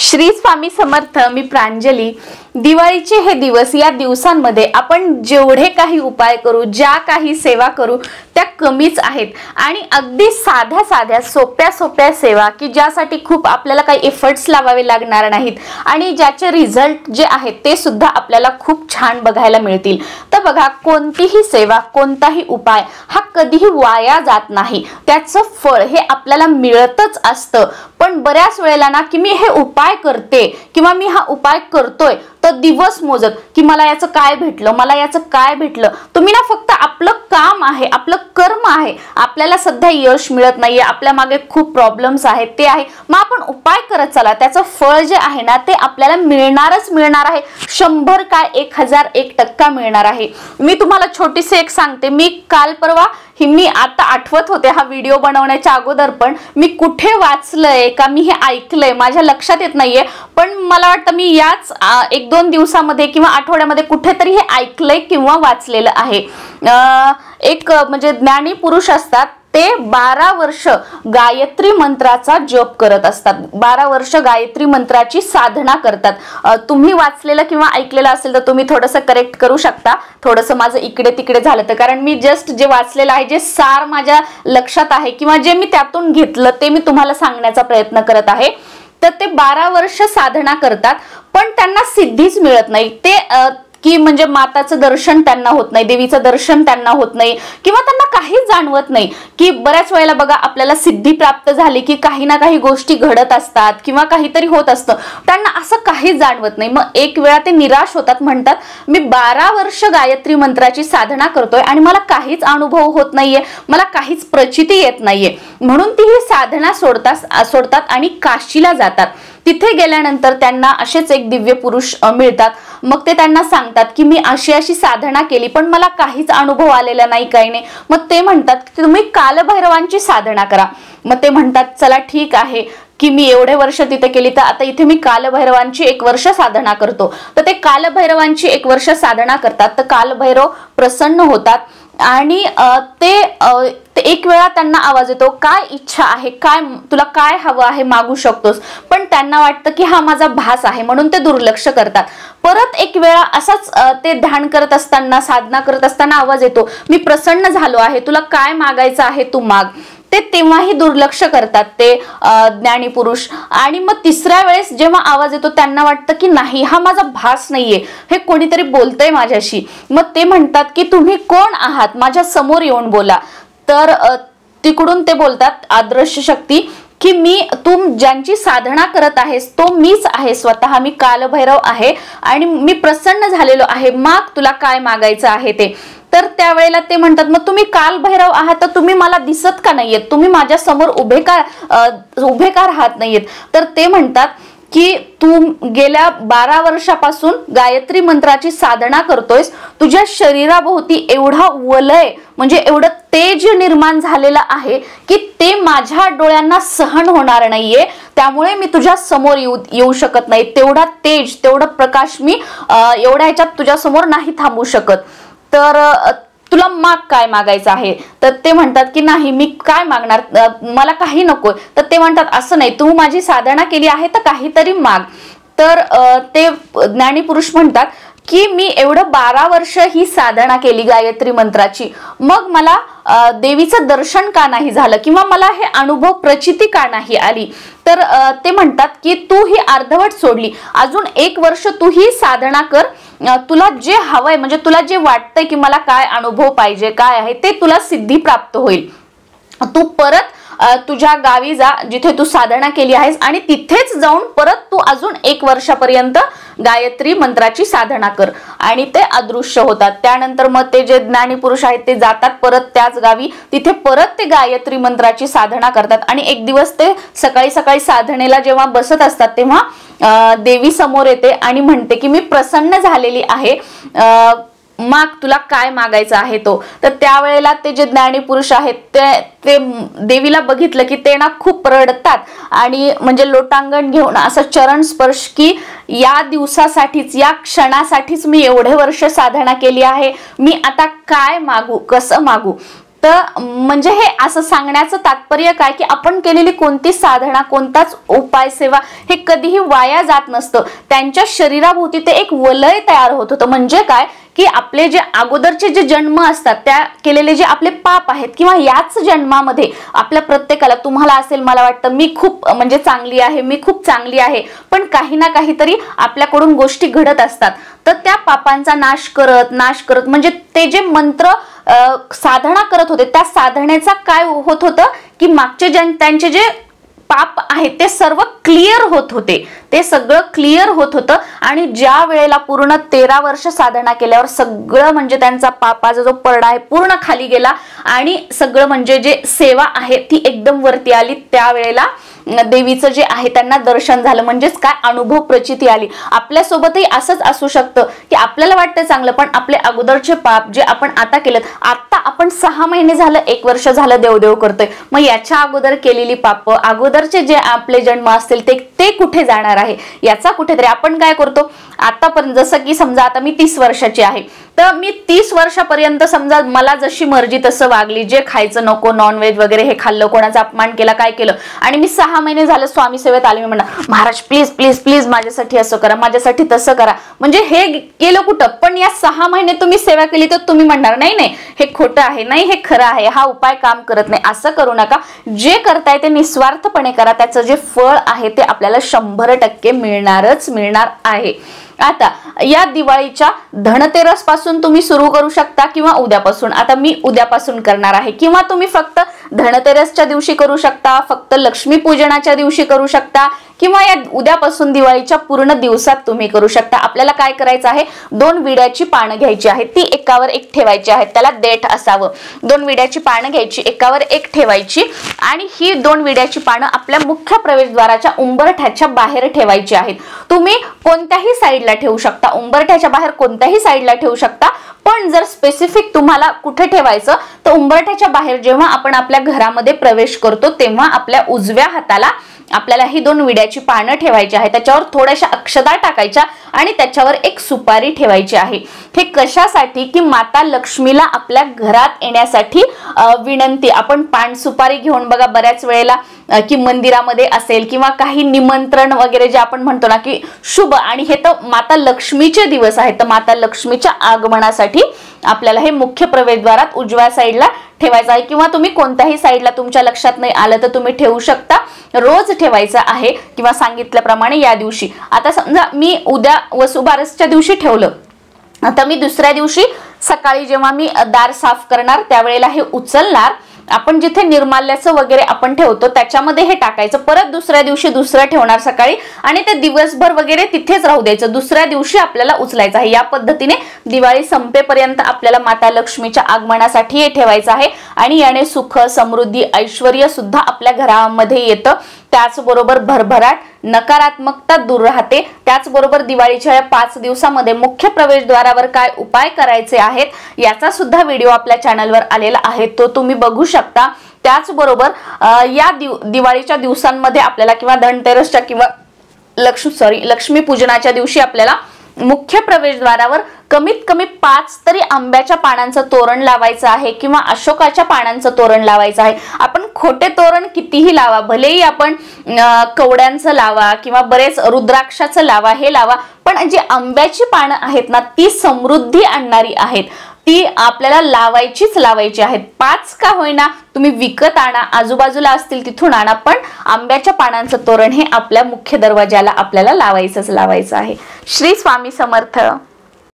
श्री स्वामी समर्थ। मी प्रांजली। दिवाळीचे हे दिवस, या दिवसांमध्ये आपण जेवढे काही उपाय करू, ज्या काही सेवा करू त्या कमीच आहेत आणि अगदी साध्या साध्या सोप्या सोप्या सेवा की ज्यासाठी खूप आपल्याला काही एफर्ट्स लावावे लागणार नाहीत आणि ज्याचे रिझल्ट जे आहेत ते सुद्धा आपल्याला खूप छान बघायला मिळतील। तर बघा, कोणतीही सेवा, कोणताही उपाय हा कधीही वाया जात नाही, त्याचं फळ हे आपल्याला मिळतच असतं। पण बऱ्याच वेळेला ना की मी हे उपाय करते किंवा मी हा उपाय करतोय तर दिवस मोजत की मला याचं काय भेटलं, मला याचं काय भेटलं। तुम्ही ना फक्त आपलं काम आहे, आपलं कर्म आहे, आपल्याला सध्या यश मिळत नाहीये, आपल्या मागे खूप प्रॉब्लेम्स आहेत, ते आहे, मग आपण उपाय करत चला, त्याचं फळ जे आहे ना ते आपल्याला मिळणारच मिळणार आहे। 100 काय 1001% मिळणार आहे। मी तुम्हाला छोटीशी एक सांगते, मी काल परवा मी आता आठवत होते हा व्हिडिओ बनवण्याच्या अगोदर पण मी कुठे वाचलंय का मी हे ऐकलंय माझ्या लक्षात येत नाहीये, पण मला वाटतं मी याच 1-2 दिवसामध्ये किंवा आठवड्यामध्ये कुठेतरी हे ऐकलंय किंवा वाचलेलं आहे। एक म्हणजे ज्ञानी पुरुष असतात, ते 12 वर्ष गायत्री मंत्राचा जप करत असतात, 12 वर्ष गायत्री मंत्राची साधना करतात। तुम्ही वाचलेलं किंवा ऐकलेलं असेल तर तुम्ही थोडंसं करेक्ट करू शकता, थोडंसं माझं इकडे तिकडे झालं तर, कारण मी जस्ट जे वाचलेलं आहे, जे सार माझ्या लक्षात आहे किंवा जे मी त्यातून घेतलं ते मी तुम्हाला सांगण्याचा प्रयत्न करत आहे। तर ते 12 वर्ष साधना करतात पण त्यांना सिद्धीच मिळत नाही। ते की म्हणजे माताचं दर्शन त्यांना होत नाही, देवीचं दर्शन त्यांना होत नाही किंवा त्यांना काहीच जाणवत नाही। की बऱ्याच वेळेला बघा, आपल्याला सिद्धी प्राप्त झाली की काही ना काही गोष्टी घडत असतात किंवा काहीतरी होत असतं, त्यांना असं काहीच जाणवत नाही। मग एक वेळा ते निराश होतात, म्हणतात मी 12 वर्ष गायत्री मंत्राची साधना करतोय आणि मला काहीच अनुभव होत नाहीये, मला काहीच प्रचिती येत नाहीये, म्हणून ती ही साधना सोडतात आणि काशीला जातात। तिथे गेल्यानंतर त्यांना असेच एक दिव्य पुरुष मिळतात। मग ते त्यांना सांगतात की मी अशी अशी साधना केली पण मला काहीच अनुभव आलेला नाही, काही नाही। मग ते म्हणतात की तुम्ही कालभैरवांची साधना करा। मग ते म्हणतात चला ठीक आहे की मी एवढे वर्ष तिथे केली, तर आता इथे मी कालभैरवांची 1 वर्ष साधना करतो। तर ते कालभैरवांची 1 वर्ष साधना करतात, तर कालभैरव प्रसन्न होतात आणि ते एक वेळा त्यांना आवाज येतो, काय इच्छा आहे, काय तुला काय हवं आहे, मागू शकतोस। पण त्यांना वाटतं की हा माझा भास आहे म्हणून ते दुर्लक्ष करतात। परत एक वेळा असाच ते ध्यान करत असताना, साधना करत असताना आवाज येतो, मी प्रसन्न झालो आहे, तुला काय मागायचं आहे तू माग। ते तेव्हाही दुर्लक्ष करतात ते ज्ञानी पुरुष। आणि मग तिसऱ्या वेळेस जेव्हा आवाज येतो त्यांना वाटतं की नाही, हा माझा भास नाहीये, हे कोणीतरी बोलतंय माझ्याशी। मग ते म्हणतात की तुम्ही कोण आहात, माझ्या समोर येऊन बोला। तर तिकडून ते बोलतात अदृश्य शक्ती की तू ज्यांची साधना करत आहेस तो मीच आहे स्वतः, मी कालभैरव आहे आणि मी प्रसन्न झालेलो आहे, माग तुला काय मागायचं आहे ते। तर त्यावेळेला ते म्हणतात मग तुम्ही कालभैरव आहात तर तुम्ही मला दिसत का नाहीयेत, तुम्ही माझ्या समोर उभे का राहत नाहीयेत। तर ते म्हणतात की तू गेल्या 12 वर्षापासून गायत्री मंत्राची साधना करतोयस, तुझ्या शरीराभोवती एवढा वलय म्हणजे एवढं तेज निर्माण झालेलं आहे की ते माझ्या डोळ्यांना सहन होणार नाहीये, त्यामुळे मी तुझ्या समोर येऊ शकत नाही। तेवढा तेज, तेवढा प्रकाश मी एवढ्या ह्याच्यात तुझ्या समोर नाही थांबू शकत। तर तुला माग काय मागायचं आहे। तर ते म्हणतात की नाही, मी काय मागणार, मला काही नकोय। तर ते म्हणतात असं नाही, तू माझी साधना केली आहे तर काहीतरी माग। तर ते ज्ञानी पुरुष म्हणतात की मी एवढं 12 वर्ष ही साधना केली गायत्री मंत्राची, मग मला देवीचं दर्शन का नाही झालं किंवा मला हे अनुभव प्रचिती का नाही आली। तर ते म्हणतात की तू ही अर्धवट सोडली, अजून 1 वर्ष तू ही साधना कर, तुला जे हवंय म्हणजे तुला जे वाटतंय की मला काय अनुभव पाहिजे, काय आहे ते तुला सिद्धी प्राप्त होईल। तू परत तुझ्या गावी जा जिथे तू साधना केली आहेस आणि तिथेच जाऊन परत तू अजून 1 वर्षापर्यंत गायत्री मंत्राची साधना कर। आणि ते अदृश्य होतात। त्यानंतर मग ते जे ज्ञानी पुरुष आहेत ते जातात परत त्याच गावी, तिथे परत ते गायत्री मंत्राची साधना करतात। आणि एक दिवस ते सकाळी सकाळी साधनेला जेव्हा बसत असतात तेव्हा देवी समोर येते आणि म्हणते की मी प्रसन्न झालेली आहे, माग तुला काय मागायचं आहे तो। तर त्यावेळेला ते जे ज्ञानी पुरुष आहेत ते देवीला बघितलं की ते ना खूप रडतात आणि म्हणजे लोटांगण घेऊन असं चरण स्पर्श की या दिवसासाठीच, या क्षणासाठीच मी एवढे वर्ष साधना केली आहे, मी आता काय मागू, कसं मागू। तर म्हणजे हे असं सांगण्याचं तात्पर्य काय की आपण केलेली कोणती साधना, कोणताच उपाय, सेवा हे कधीही वाया जात नसतं. त्यांच्या शरीराभोवती ते एक वलय तयार होत होतं. म्हणजे काय की आपले जे अगोदरचे जे जन्म असतात त्या केलेले जे आपले पाप आहेत किंवा याच जन्मामध्ये आपल्या प्रत्येकाला, तुम्हाला असेल मला वाटतं मी खूप म्हणजे चांगली आहे, मी खूप चांगली आहे, पण काही ना काहीतरी आपल्याकडून गोष्टी घडत असतात. तर त्या पापांचा नाश करत म्हणजे ते जे मंत्र साधना करत होते त्या साधनेचा काय होत होतं की मागचे त्यांचे जे पाप आहेत ते सर्व क्लिअर होत होते, ते सगळं क्लिअर होत होतं. आणि ज्या वेळेला पूर्ण 13 वर्ष साधना केल्यावर सगळं म्हणजे त्यांचा पापाचा जो परडा आहे पूर्ण खाली गेला आणि सगळं म्हणजे जे सेवा आहे ती एकदम वरती आली. त्यावेळेला देवीचं जे आहे त्यांना दर्शन झालं, म्हणजेच काय अनुभव प्रचिती आली. आपल्यासोबतही असंच असू शकतं की आपल्याला वाटतं चांगलं, पण आपले अगोदरचे पाप जे आपण आता केलं, आता आपण 6 महिने झालं, 1 वर्ष झालं देवदेव करतोय, मग याच्या अगोदर केलेली पाप, अगोदरचे जे आपले जन्म असतील ते कुठे जाणार आहे याचा कुठेतरी आपण काय करतो आतापर्यंत. जसं की समजा आता मी 30 वर्षाची आहे, तर मी 30 वर्षापर्यंत समजा मला जशी मर्जी तसं वागली, जे खायचं नको, नॉनव्हेज वगैरे हे खाल्लं, कोणाचा अपमान केला, काय केलं, आणि मी 6 महिने झालं स्वामी सेवेत आले, मी म्हणा महाराज प्लीज प्लीज प्लीज माझ्यासाठी असं करा, माझ्यासाठी तसं करा. म्हणजे हे केलं कुठं, पण या 6 महिने तुम्ही सेवा केली तर तुम्ही म्हणणार नाही नाही हे खोटं आहे, नाही हे खरं आहे, हा उपाय काम करत नाही. असं करू नका. जे करताय ते निस्वार्थपणे करा, त्याचं जे फळ आहे ते आपल्याला 100% मिळणारच मिळणार आहे. आता या दिवाळीच्या धनतेरस पासून तुम्ही सुरू करू शकता किंवा उद्यापासून. आता मी उद्यापासून करणार आहे, किंवा तुम्ही फक्त धनतेरसच्या दिवशी करू शकता, फक्त लक्ष्मी पूजनाच्या दिवशी करू शकता, किंवा या उद्यापासून दिवाळीच्या पूर्ण दिवसात तुम्ही करू शकता. आपल्याला काय करायचं आहे, 2 विड्याची पानं घ्यायची आहेत, ती एकावर एक ठेवायची आहेत, त्याला देठ असावं. 2 विड्याची पानं घ्यायची, एकावर एक ठेवायची, आणि ही 2 विड्याची पानं आपल्या मुख्य प्रवेशद्वाराच्या उंबरठ्याच्या बाहेर ठेवायची आहेत. तुम्ही कोणत्याही साईडला ठेवू शकता, उंबरठ्याच्या बाहेर कोणत्याही साईडला ठेवू शकता, पण जर स्पेसिफिक तुम्हाला कुठे ठेवायचं तर उंबरठ्याच्या बाहेर जेव्हा आपण आपल्या घरामध्ये प्रवेश करतो तेव्हा आपल्या उजव्या हाताला आपल्याला ही 2 विड्याची पानं ठेवायची आहे, त्याच्यावर थोड्याशा अक्षदा टाकायच्या आणि त्याच्यावर एक सुपारी ठेवायची आहे. हे कशासाठी की माता लक्ष्मीला आपल्या घरात येण्यासाठी विनंती. आपण पान सुपारी घेऊन बघा बऱ्याच वेळेला की मंदिरामध्ये असेल किंवा काही निमंत्रण वगैरे जे आपण म्हणतो ना की शुभ, आणि हे तर माता लक्ष्मीचे दिवस आहेत, तर माता लक्ष्मीच्या आगमनासाठी आपल्याला हे मुख्य प्रवेशद्वारात उजव्या साईडला ठेवायचं आहे, किंवा तुम्ही कोणत्याही साईडला तुमच्या लक्षात नाही आलं तर तुम्ही ठेवू शकता. रोज ठेवायचं आहे किंवा सांगितल्याप्रमाणे या दिवशी. आता समजा मी उद्या वसुबारसच्या दिवशी ठेवलं, आता मी दुसऱ्या दिवशी सकाळी जेव्हा मी दार साफ करणार त्यावेळेला हे उचलणार, आपण जिथे निर्माल्याचं वगैरे आपण ठेवतो त्याच्यामध्ये हे टाकायचं, परत दुसऱ्या दिवशी दुसरं ठेवणार सकाळी, आणि ते दिवसभर वगैरे तिथेच राहू द्यायचं, दुसऱ्या दिवशी आपल्याला उचलायचं आहे. या पद्धतीने दिवाळी संपेपर्यंत आपल्याला माता लक्ष्मीच्या आगमनासाठी हे ठेवायचं आहे, आणि याने सुख, समृद्धी, ऐश्वर्य सुद्धा आपल्या घरामध्ये येतं. त्याचबरोबर भरभराट, नकारात्मकता दूर राहते. त्याचबरोबर दिवाळीच्या 5 दिवसामध्ये मुख्य प्रवेशद्वारावर काय उपाय करायचे आहेत याचा सुद्धा व्हिडिओ आपल्या चॅनलवर आलेला आहे, तो तुम्ही बघू शकता. त्याचबरोबर या दिवाळीच्या दिवसांमध्ये आपल्याला किंवा धनतेरसच्या किंवा लक्ष्मी पूजनाच्या दिवशी आपल्याला मुख्य प्रवेशद्वारावर कमीत कमी 5 तरी आंब्याच्या पानांचं तोरण लावायचं आहे किंवा अशोकाच्या पानांचं तोरण लावायचं आहे. आपण खोटे तोरण कितीही लावा, भलेही आपण कवड्यांचं लावा किंवा बरेच रुद्राक्षाचं लावा, हे लावा, पण जी आंब्याची पानं आहेत ना ती समृद्धी आणणारी आहेत, ती आपल्याला लावायचीच लावायची आहेत. 5 का होईना तुम्ही विकत आणा, आजूबाजूला असतील तिथून आणा, पण आंब्याच्या पानांचं तोरण हे आपल्या मुख्य दरवाजाला आपल्याला लावायचंच लावायचं आहे. श्री स्वामी समर्थ.